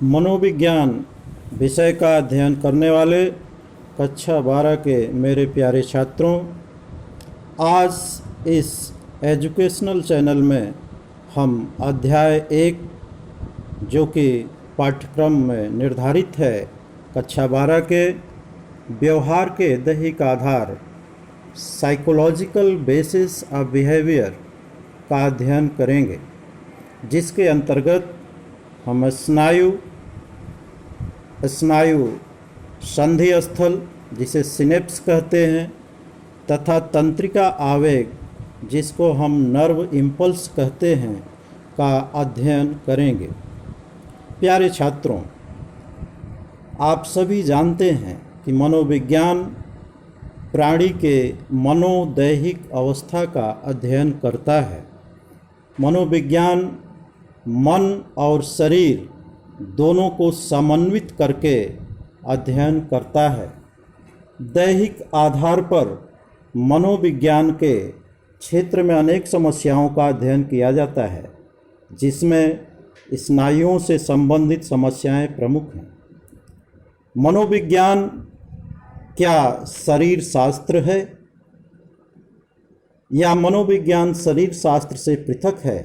मनोविज्ञान विषय का अध्ययन करने वाले कक्षा 12 के मेरे प्यारे छात्रों, आज इस एजुकेशनल चैनल में हम अध्याय 1 जो कि पाठ्यक्रम में निर्धारित है कक्षा 12 के व्यवहार के दैहिक आधार साइकोलॉजिकल बेसिस ऑफ बिहेवियर का अध्ययन करेंगे, जिसके अंतर्गत हम स्नायु संधि स्थल जिसे सिनेप्स कहते हैं तथा तंत्रिका आवेग जिसको हम नर्व इम्पल्स कहते हैं का अध्ययन करेंगे। प्यारे छात्रों, आप सभी जानते हैं कि मनोविज्ञान प्राणी के मनोदैहिक अवस्था का अध्ययन करता है। मनोविज्ञान मन और शरीर दोनों को समन्वित करके अध्ययन करता है। दैहिक आधार पर मनोविज्ञान के क्षेत्र में अनेक समस्याओं का अध्ययन किया जाता है, जिसमें स्नायुओं से संबंधित समस्याएं प्रमुख हैं। मनोविज्ञान क्या शरीर शास्त्र है या मनोविज्ञान शरीर शास्त्र से पृथक है?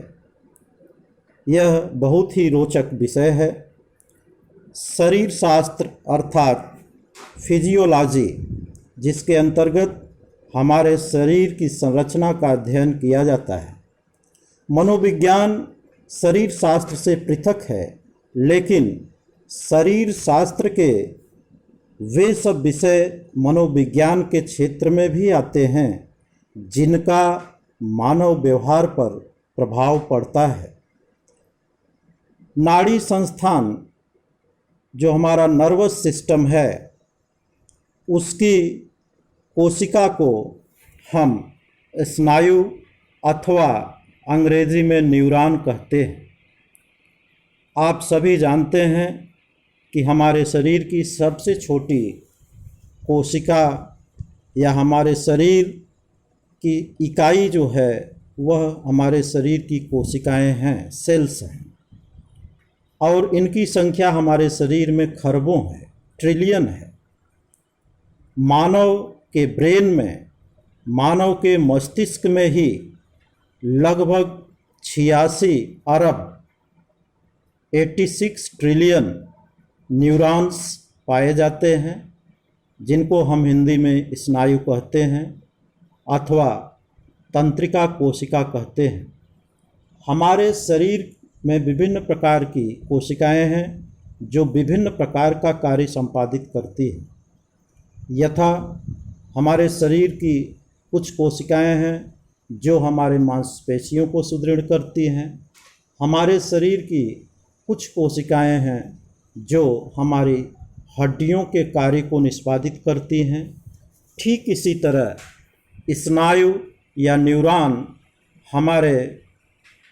यह बहुत ही रोचक विषय है। शरीर शास्त्र अर्थात फिजियोलॉजी, जिसके अंतर्गत हमारे शरीर की संरचना का अध्ययन किया जाता है। मनोविज्ञान शरीर शास्त्र से पृथक है, लेकिन शरीर शास्त्र के वे सब विषय मनोविज्ञान के क्षेत्र में भी आते हैं जिनका मानव व्यवहार पर प्रभाव पड़ता है। नाड़ी संस्थान जो हमारा नर्वस सिस्टम है, उसकी कोशिका को हम स्नायु अथवा अंग्रेजी में न्यूरॉन कहते हैं। आप सभी जानते हैं कि हमारे शरीर की सबसे छोटी कोशिका या हमारे शरीर की इकाई जो है वह हमारे शरीर की कोशिकाएं हैं, सेल्स हैं, और इनकी संख्या हमारे शरीर में खरबों है, ट्रिलियन है। मानव के ब्रेन में, मानव के मस्तिष्क में ही लगभग 86 अरब 86 ट्रिलियन न्यूरॉन्स पाए जाते हैं, जिनको हम हिंदी में स्नायु कहते हैं अथवा तंत्रिका कोशिका कहते हैं। हमारे शरीर में विभिन्न प्रकार की कोशिकाएं हैं जो विभिन्न प्रकार का कार्य संपादित करती हैं। यथा हमारे शरीर की कुछ कोशिकाएं हैं जो हमारे मांसपेशियों को सुदृढ़ करती हैं। हमारे शरीर की कुछ कोशिकाएं हैं जो हमारी हड्डियों के कार्य को निष्पादित करती हैं। ठीक इसी तरह स्नायु या न्यूरॉन हमारे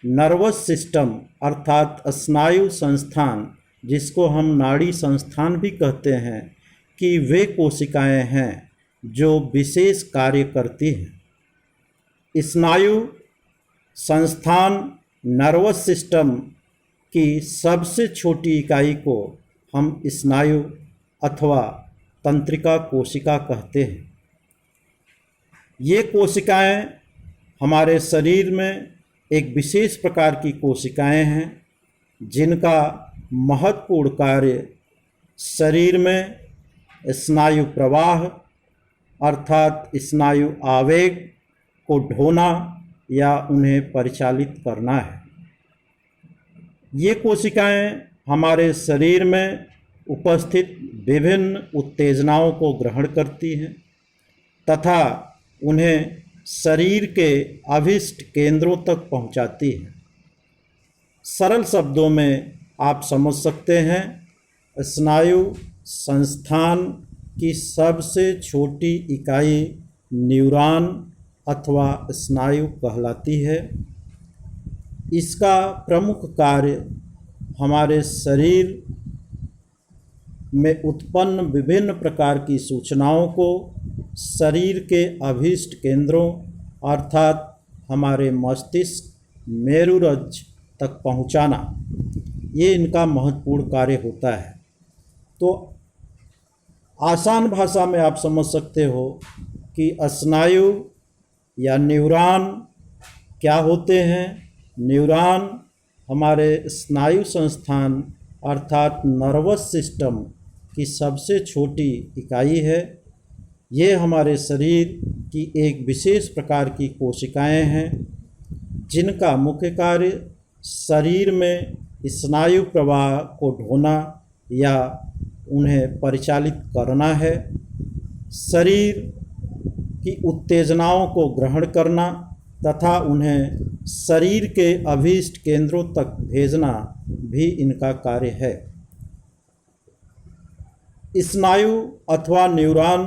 नर्वस सिस्टम अर्थात स्नायु संस्थान, जिसको हम नाड़ी संस्थान भी कहते हैं, कि वे कोशिकाएं हैं जो विशेष कार्य करती हैं। स्नायु संस्थान नर्वस सिस्टम की सबसे छोटी इकाई को हम स्नायु अथवा तंत्रिका कोशिका कहते हैं। ये कोशिकाएं हमारे शरीर में एक विशेष प्रकार की कोशिकाएं हैं जिनका महत्वपूर्ण कार्य शरीर में स्नायु प्रवाह अर्थात स्नायु आवेग को ढोना या उन्हें परिचालित करना है। ये कोशिकाएं हमारे शरीर में उपस्थित विभिन्न उत्तेजनाओं को ग्रहण करती हैं तथा उन्हें शरीर के अभिष्ट केंद्रों तक पहुंचाती है। सरल शब्दों में आप समझ सकते हैं, स्नायु संस्थान की सबसे छोटी इकाई न्यूरॉन अथवा स्नायु कहलाती है। इसका प्रमुख कार्य हमारे शरीर में उत्पन्न विभिन्न प्रकार की सूचनाओं को शरीर के अभीष्ट केंद्रों अर्थात हमारे मस्तिष्क मेरुरज्ज तक पहुंचाना, ये इनका महत्वपूर्ण कार्य होता है। तो आसान भाषा में आप समझ सकते हो कि स्नायु या न्यूरॉन क्या होते हैं। न्यूरॉन हमारे स्नायु संस्थान अर्थात नर्वस सिस्टम की सबसे छोटी इकाई है। ये हमारे शरीर की एक विशेष प्रकार की कोशिकाएं हैं जिनका मुख्य कार्य शरीर में स्नायु प्रवाह को ढोना या उन्हें परिचालित करना है, शरीर की उत्तेजनाओं को ग्रहण करना तथा उन्हें शरीर के अभीष्ट केंद्रों तक भेजना भी इनका कार्य है। स्नायु अथवा न्यूरॉन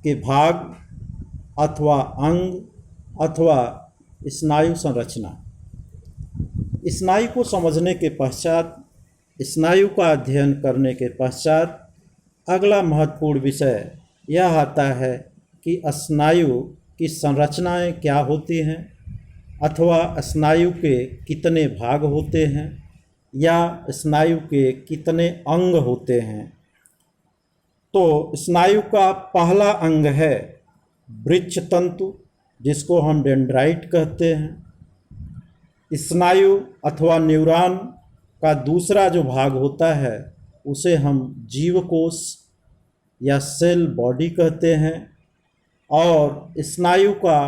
के भाग अथवा अंग अथवा स्नायु संरचना। स्नायु को समझने के पश्चात, स्नायु का अध्ययन करने के पश्चात अगला महत्वपूर्ण विषय यह आता है कि स्नायु की संरचनाएं क्या होती हैं अथवा स्नायु के कितने भाग होते हैं या स्नायु के कितने अंग होते हैं। तो स्नायु का पहला अंग है वृक्ष तंतु, जिसको हम डेंड्राइट कहते हैं। स्नायु अथवा न्यूरॉन का दूसरा जो भाग होता है उसे हम जीवकोश या सेल बॉडी कहते हैं। और स्नायु का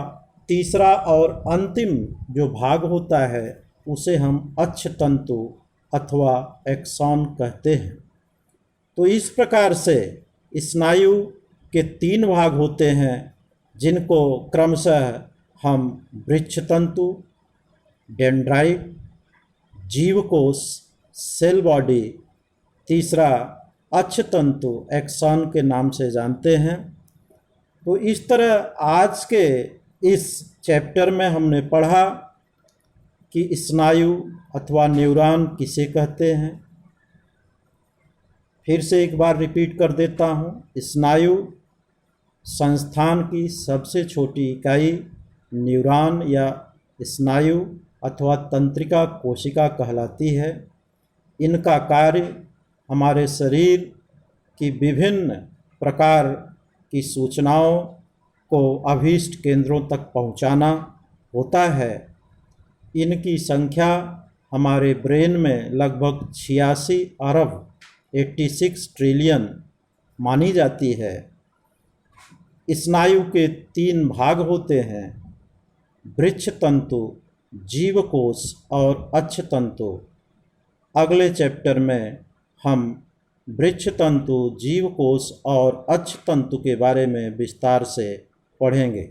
तीसरा और अंतिम जो भाग होता है उसे हम अक्ष तंतु अथवा एक्सॉन कहते हैं। तो इस प्रकार से स्नायु के 3 भाग होते हैं जिनको क्रमशः हम वृक्ष तंतु, डेंड्राइट, जीवकोश, सेल बॉडी, तीसरा अक्ष तंतु एक्सॉन के नाम से जानते हैं। तो इस तरह आज के इस चैप्टर में हमने पढ़ा कि स्नायु अथवा न्यूरॉन किसे कहते हैं। फिर से एक बार रिपीट कर देता हूँ। स्नायु संस्थान की सबसे छोटी इकाई न्यूरॉन या स्नायु अथवा तंत्रिका कोशिका कहलाती है। इनका कार्य हमारे शरीर की विभिन्न प्रकार की सूचनाओं को अभीष्ट केंद्रों तक पहुंचाना होता है। इनकी संख्या हमारे ब्रेन में लगभग 86 अरब 86 ट्रिलियन मानी जाती है। स्नायु के 3 भाग होते हैं, वृक्ष तंतु, जीवकोश और अक्ष तंतु। अगले चैप्टर में हम वृक्ष तंतु, जीवकोश और अक्ष तंतु के बारे में विस्तार से पढ़ेंगे।